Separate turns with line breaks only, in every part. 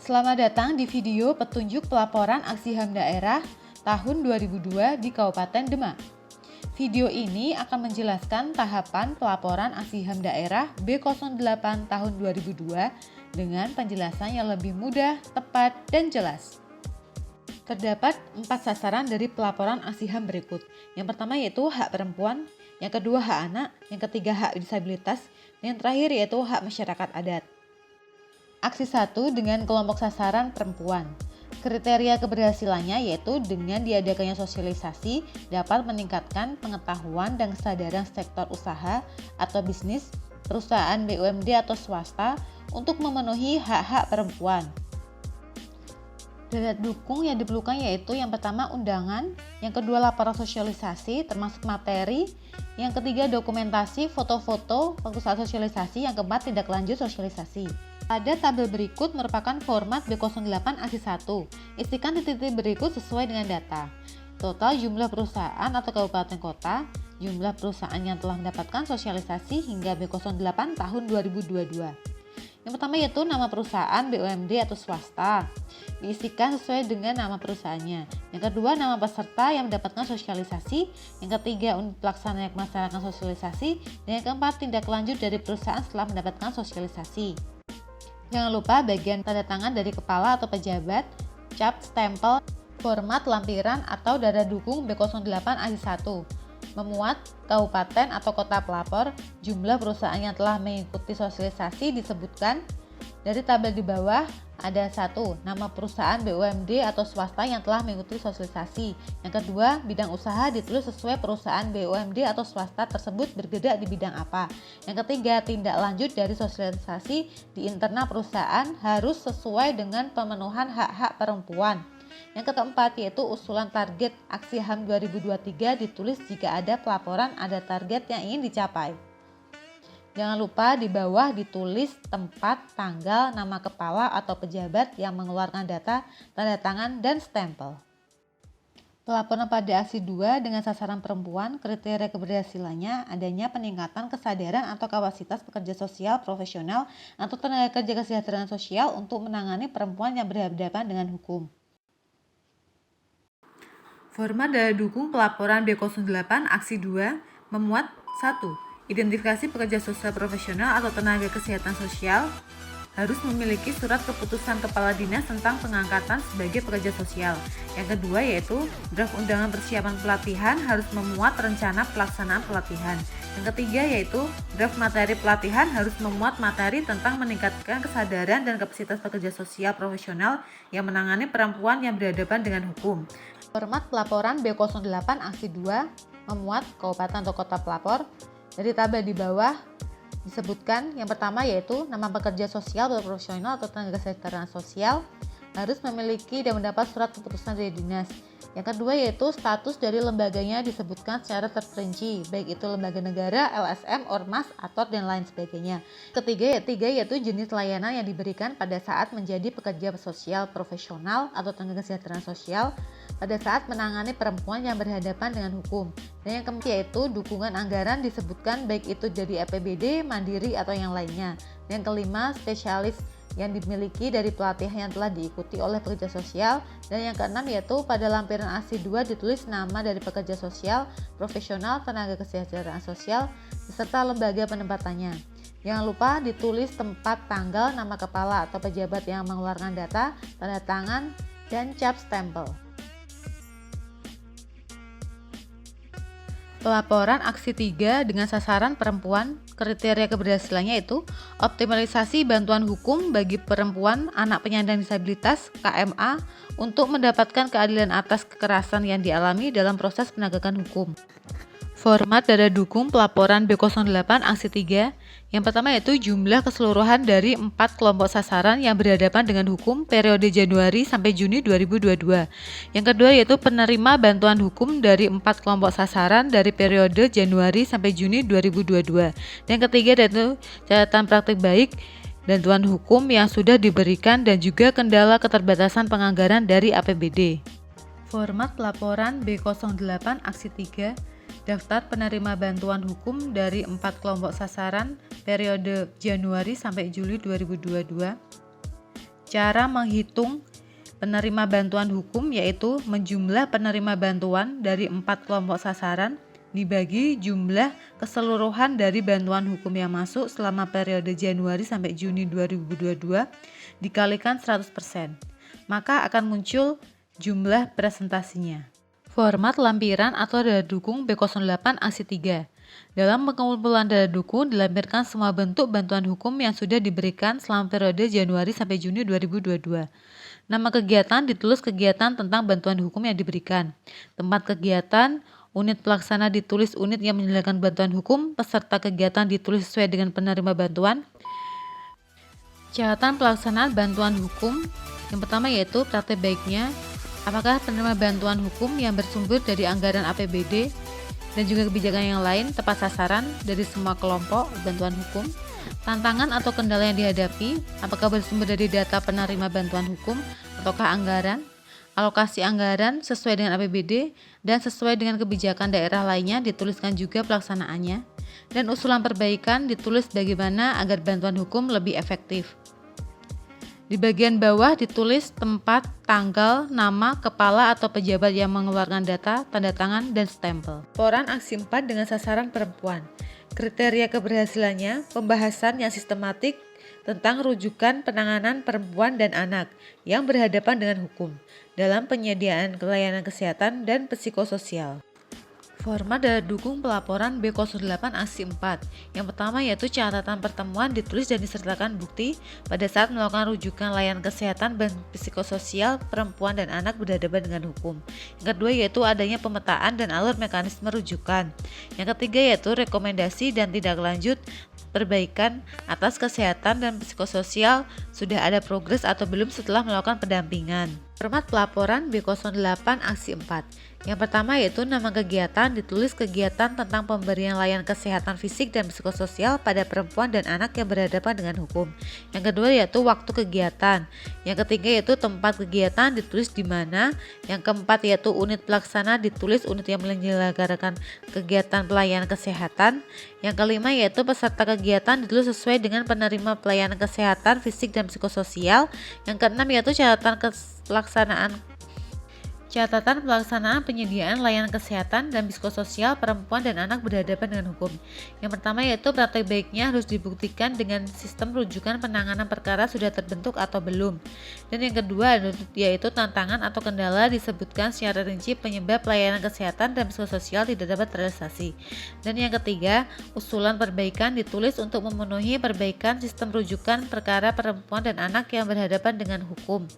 Selamat datang di video petunjuk pelaporan aksi HAM daerah tahun 2002 di Kabupaten Demak. Video ini akan menjelaskan tahapan pelaporan aksi HAM daerah B08 tahun 2002 dengan penjelasan yang lebih mudah, tepat, dan jelas. Terdapat 4 sasaran dari pelaporan aksi HAM berikut. Yang pertama yaitu hak perempuan, yang kedua hak anak, yang ketiga hak disabilitas, dan yang terakhir yaitu hak masyarakat adat. Aksi 1 dengan kelompok sasaran perempuan. Kriteria keberhasilannya yaitu dengan diadakannya sosialisasi dapat meningkatkan pengetahuan dan kesadaran sektor usaha atau bisnis, perusahaan BUMD atau swasta untuk memenuhi hak-hak perempuan. Daya dukung yang diperlukan yaitu yang pertama undangan, yang kedua laporan sosialisasi termasuk materi, yang ketiga dokumentasi, foto-foto waktu saat sosialisasi, yang keempat tindak lanjut sosialisasi. Pada tabel berikut merupakan format B08 aksi 1. Isikan titik-titik berikut sesuai dengan data. Total jumlah perusahaan atau kabupaten kota, jumlah perusahaan yang telah mendapatkan sosialisasi hingga B08 tahun 2022. Yang pertama yaitu nama perusahaan BUMD atau swasta. Diisikan sesuai dengan nama perusahaannya. Yang kedua nama peserta yang mendapatkan sosialisasi. Yang ketiga unit pelaksana yang melaksanakan sosialisasi. Dan yang keempat tindak lanjut dari perusahaan setelah mendapatkan sosialisasi. Jangan lupa bagian tanda tangan dari kepala atau pejabat, cap, stempel, format lampiran atau dada dukung B08 aksi 1. Memuat kabupaten atau kota pelapor, jumlah perusahaan yang telah mengikuti sosialisasi disebutkan. Dari tabel di bawah ada 1. Nama perusahaan BUMD atau swasta yang telah mengikuti sosialisasi. Yang kedua, bidang usaha ditulis sesuai perusahaan BUMD atau swasta tersebut bergerak di bidang apa. Yang ketiga, tindak lanjut dari sosialisasi di internal perusahaan harus sesuai dengan pemenuhan hak-hak perempuan. Yang keempat yaitu usulan target aksi HAM 2023 ditulis jika ada pelaporan ada target yang ingin dicapai. Jangan lupa di bawah ditulis tempat, tanggal, nama kepala atau pejabat yang mengeluarkan data, tanda tangan, dan stempel. Pelaporan pada aksi 2 dengan sasaran perempuan, kriteria keberhasilannya adanya peningkatan kesadaran atau kapasitas pekerja sosial profesional atau tenaga kerja kesejahteraan sosial untuk menangani perempuan yang berhadapan dengan hukum. Format daya dukung pelaporan B08 aksi 2 memuat 1. Identifikasi pekerja sosial profesional atau tenaga kesehatan sosial harus memiliki surat keputusan kepala dinas tentang pengangkatan sebagai pekerja sosial. Yang kedua yaitu draft undangan persiapan pelatihan harus memuat rencana pelaksanaan pelatihan. Yang ketiga yaitu draft materi pelatihan harus memuat materi tentang meningkatkan kesadaran dan kapasitas pekerja sosial profesional yang menangani perempuan yang berhadapan dengan hukum. Format pelaporan B08 aksi 2 memuat kabupaten atau kota pelapor. Dari tabel di bawah disebutkan yang pertama yaitu nama pekerja sosial profesional atau tenaga kesejahteraan sosial harus memiliki dan mendapat surat keputusan dari dinas. Yang kedua yaitu status dari lembaganya disebutkan secara terperinci, baik itu lembaga negara, LSM, Ormas, ATOR, dan lain sebagainya. Ketiga yaitu jenis layanan yang diberikan pada saat menjadi pekerja sosial profesional atau tenaga kesejahteraan sosial pada saat menangani perempuan yang berhadapan dengan hukum. Dan yang keempat yaitu dukungan anggaran disebutkan baik itu dari APBD, mandiri, atau yang lainnya. Dan yang kelima, spesialis yang dimiliki dari pelatihan yang telah diikuti oleh pekerja sosial. Dan yang keenam yaitu pada lampiran aksi 2 ditulis nama dari pekerja sosial, profesional, tenaga kesejahteraan sosial, beserta lembaga penempatannya. Jangan lupa ditulis tempat, tanggal, nama kepala atau pejabat yang mengeluarkan data, tanda tangan, dan cap stempel. Pelaporan aksi 3 dengan sasaran perempuan, kriteria keberhasilannya itu optimalisasi bantuan hukum bagi perempuan anak penyandang disabilitas KMA untuk mendapatkan keadilan atas kekerasan yang dialami dalam proses penegakan hukum. Format dada dukung pelaporan B08 aksi 3 yang pertama yaitu jumlah keseluruhan dari 4 kelompok sasaran yang berhadapan dengan hukum periode Januari sampai Juni 2022. Yang kedua yaitu penerima bantuan hukum dari 4 kelompok sasaran dari periode Januari sampai Juni 2022. Dan yang ketiga yaitu catatan praktik baik bantuan hukum yang sudah diberikan dan juga kendala keterbatasan penganggaran dari APBD. Format pelaporan B08 aksi 3 daftar penerima bantuan hukum dari 4 kelompok sasaran periode Januari sampai Juli 2022. Cara menghitung penerima bantuan hukum yaitu menjumlah penerima bantuan dari 4 kelompok sasaran dibagi jumlah keseluruhan dari bantuan hukum yang masuk selama periode Januari sampai Juni 2022 dikalikan 100%. Maka akan muncul jumlah presentasinya. Format lampiran atau data dukung B08 aksi 3. Dalam pengumpulan data dukung dilampirkan semua bentuk bantuan hukum yang sudah diberikan selama periode Januari sampai Juni 2022. Nama kegiatan ditulis kegiatan tentang bantuan hukum yang diberikan. Tempat kegiatan, unit pelaksana ditulis unit yang menyediakan bantuan hukum, peserta kegiatan ditulis sesuai dengan penerima bantuan. Catatan pelaksanaan bantuan hukum. Yang pertama yaitu praktek baiknya. Apakah penerima bantuan hukum yang bersumber dari anggaran APBD dan juga kebijakan yang lain tepat sasaran dari semua kelompok bantuan hukum? Tantangan atau kendala yang dihadapi, apakah bersumber dari data penerima bantuan hukum ataukah anggaran? Alokasi anggaran sesuai dengan APBD dan sesuai dengan kebijakan daerah lainnya dituliskan juga pelaksanaannya. Dan usulan perbaikan ditulis bagaimana agar bantuan hukum lebih efektif. Di bagian bawah ditulis tempat, tanggal, nama, kepala atau pejabat yang mengeluarkan data, tanda tangan, dan stempel. Laporan aksi 4 dengan sasaran perempuan. Kriteria keberhasilannya, pembahasan yang sistematik tentang rujukan penanganan perempuan dan anak yang berhadapan dengan hukum dalam penyediaan layanan kesehatan dan psikososial. Format data dukung pelaporan B08 aksi 4. Yang pertama yaitu catatan pertemuan ditulis dan disertakan bukti pada saat melakukan rujukan layanan kesehatan dan psikososial perempuan dan anak berhadapan dengan hukum. Yang kedua yaitu adanya pemetaan dan alur mekanisme rujukan. Yang ketiga yaitu rekomendasi dan tindak lanjut perbaikan atas kesehatan dan psikososial sudah ada progres atau belum setelah melakukan pendampingan. Format pelaporan B08 aksi 4. Yang pertama yaitu nama kegiatan ditulis kegiatan tentang pemberian layanan kesehatan fisik dan psikososial pada perempuan dan anak yang berhadapan dengan hukum. Yang kedua yaitu waktu kegiatan. Yang ketiga yaitu tempat kegiatan ditulis di mana. Yang keempat yaitu unit pelaksana ditulis unit yang menyelenggarakan kegiatan pelayanan kesehatan. Yang kelima yaitu peserta kegiatan ditulis sesuai dengan penerima pelayanan kesehatan fisik dan psikososial. Yang keenam yaitu catatan pelaksanaan penyediaan layanan kesehatan dan psikososial perempuan dan anak berhadapan dengan hukum. Yang pertama yaitu praktek baiknya harus dibuktikan dengan sistem rujukan penanganan perkara sudah terbentuk atau belum. Dan yang kedua yaitu tantangan atau kendala disebutkan secara rinci penyebab pelayanan kesehatan dan psikososial tidak dapat terrealisasi. Dan yang ketiga, usulan perbaikan ditulis untuk memenuhi perbaikan sistem rujukan perkara perempuan dan anak yang berhadapan dengan hukum.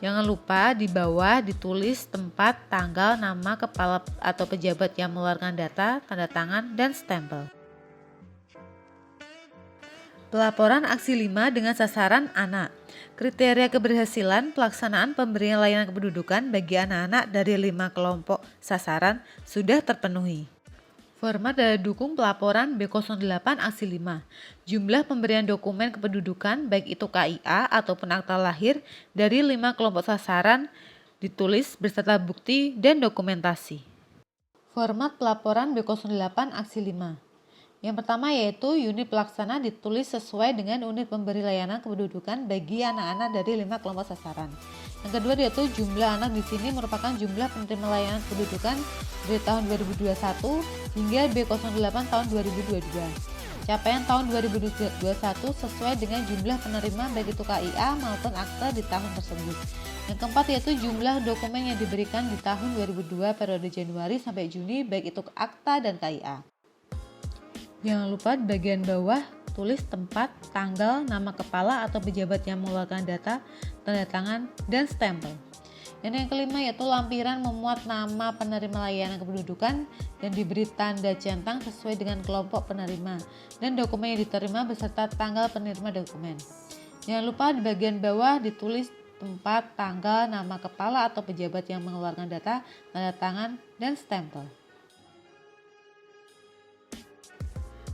Jangan lupa di bawah ditulis tempat, tanggal, nama, kepala atau pejabat yang mengeluarkan data, tanda tangan, dan stempel. Pelaporan aksi 5 dengan sasaran anak. Kriteria keberhasilan pelaksanaan pemberian layanan kependudukan bagi anak-anak dari 5 kelompok sasaran sudah terpenuhi. Format data dukung pelaporan B08 aksi 5. Jumlah pemberian dokumen kependudukan baik itu KIA ataupun akta lahir dari 5 kelompok sasaran ditulis beserta bukti dan dokumentasi. Format pelaporan B08 aksi 5. Yang pertama yaitu unit pelaksana ditulis sesuai dengan unit pemberi layanan kependudukan bagi anak-anak dari 5 kelompok sasaran. Yang kedua yaitu jumlah anak di sini merupakan jumlah penerima layanan kependudukan dari tahun 2021 hingga B08 tahun 2022. Capaian tahun 2021 sesuai dengan jumlah penerima baik itu KIA maupun akta di tahun tersebut. Yang keempat yaitu jumlah dokumen yang diberikan di tahun 2002 periode Januari sampai Juni baik itu akta dan KIA. Jangan lupa di bagian bawah tulis tempat, tanggal, nama kepala atau pejabat yang mengeluarkan data, tanda tangan, dan stempel. Dan yang kelima yaitu lampiran memuat nama penerima layanan kependudukan dan diberi tanda centang sesuai dengan kelompok penerima dan dokumen yang diterima beserta tanggal penerima dokumen. Jangan lupa di bagian bawah ditulis tempat, tanggal, nama kepala atau pejabat yang mengeluarkan data, tanda tangan, dan stempel.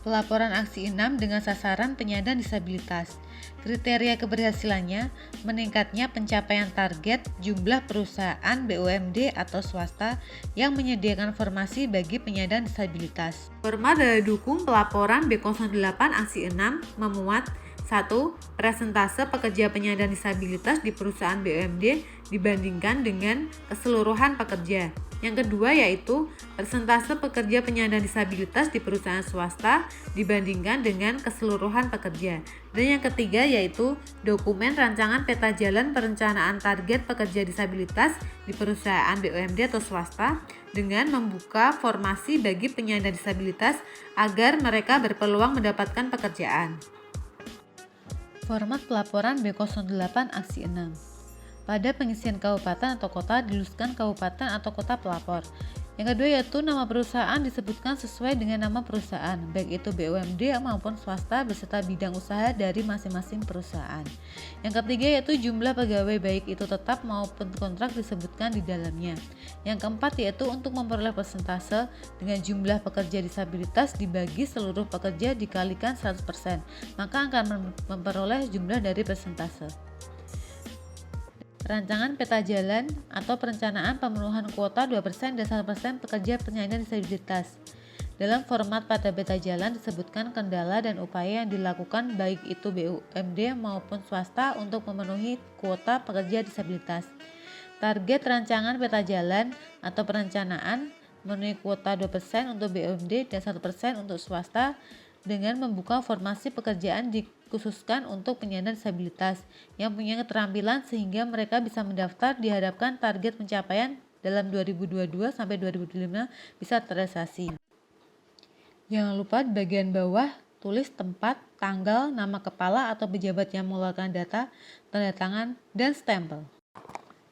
Pelaporan aksi 6 dengan sasaran penyandang disabilitas. Kriteria keberhasilannya meningkatnya pencapaian target jumlah perusahaan BUMD atau swasta yang menyediakan formasi bagi penyandang disabilitas. Format data dukung pelaporan B08 aksi 6 memuat 1. Persentase pekerja penyandang disabilitas di perusahaan BUMD dibandingkan dengan keseluruhan pekerja. Yang kedua yaitu persentase pekerja penyandang disabilitas di perusahaan swasta dibandingkan dengan keseluruhan pekerja. Dan yang ketiga yaitu dokumen rancangan peta jalan perencanaan target pekerja disabilitas di perusahaan BUMD atau swasta dengan membuka formasi bagi penyandang disabilitas agar mereka berpeluang mendapatkan pekerjaan. Format pelaporan B08 Aksi 6. Pada pengisian kabupaten atau kota diluluskan kabupaten atau kota pelapor. Yang kedua yaitu nama perusahaan disebutkan sesuai dengan nama perusahaan, baik itu BUMD maupun swasta beserta bidang usaha dari masing-masing perusahaan. Yang ketiga yaitu jumlah pegawai baik itu tetap maupun kontrak disebutkan di dalamnya. Yang keempat yaitu untuk memperoleh persentase dengan jumlah pekerja disabilitas dibagi seluruh pekerja dikalikan 100%, maka akan memperoleh jumlah dari persentase. Rancangan peta jalan atau perencanaan pemenuhan kuota 2% dan 1% pekerja penyandang disabilitas. Dalam format pada peta jalan disebutkan kendala dan upaya yang dilakukan baik itu BUMD maupun swasta untuk memenuhi kuota pekerja disabilitas. Target rancangan peta jalan atau perencanaan memenuhi kuota 2% untuk BUMD dan 1% untuk swasta dengan membuka formasi pekerjaan dikhususkan untuk penyandang disabilitas yang punya keterampilan sehingga mereka bisa mendaftar diharapkan target pencapaian dalam 2022 sampai 2025 bisa terrealisasi. Jangan lupa di bagian bawah tulis tempat, tanggal, nama kepala atau pejabat yang mengeluarkan data, tanda tangan, dan stempel.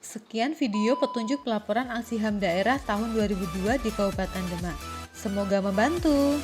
Sekian video petunjuk pelaporan aksi HAM daerah tahun 2002 di Kabupaten Demak. Semoga membantu.